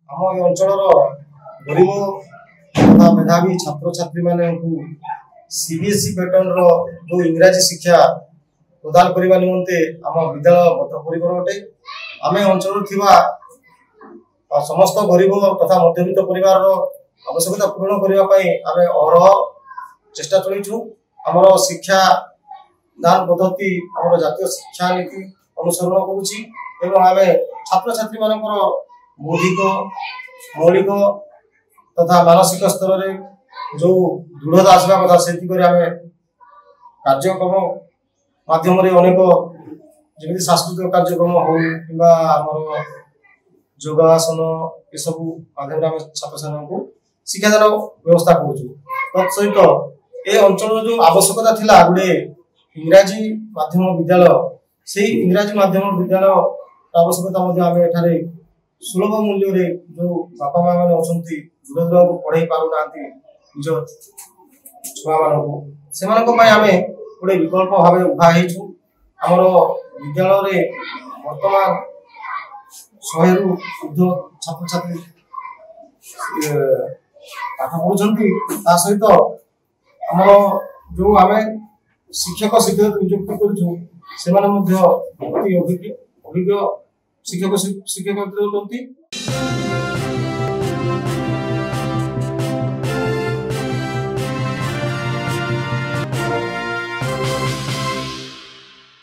आम ए अंचल गरीब तथा मेधावी छात्र छात्री मानू सीबीएसई पैटर्न जो इंग्राजी शिक्षा प्रदान करने निमंते आम विद्यालय बद्धपरिकर अटे। आम अंचल समस्त गरीब तथा मध्यवित्त परिवार आवश्यकता पूरण करने आम अहरह चेष्टा चलू। आमर शिक्षा दान पद्धति आम जातीय शिक्षा नीति अनुसरण करुच्ची एवं आम छात्र छात्री मान बौद्धिक मौलिक तथा मानसिक स्तर में जो दृढ़ता आसवा कथा से आम कार्यक्रम माध्यम अनेक जमी सांस्कृतिक कार्यक्रम हो कि योगासन ये सब माध्यम छात्र छात्री को शिक्षादान व्यवस्था कर सहित ए अंचल जो आवश्यकता थिला गोटे इंग्राजी माध्यम विद्यालय से इंग्राजी माध्यम विद्यालय आवश्यकता आम एठारे सुलभ मूल्य रे जो बापा माँ मैंने अच्छा दूर दूर को पढ़ाई पार ना निज छुआ मान से गोटे विकल्प भाव उभा होमर विद्यालय बर्तमान 100 रु ऊर्ध्व छात्र छात्री पाठ पढ़ुं सहित आमर जो आम शिक्षक शिक्षक नियुक्ति कर अभिज्ञ शिक्षक शिक्षक।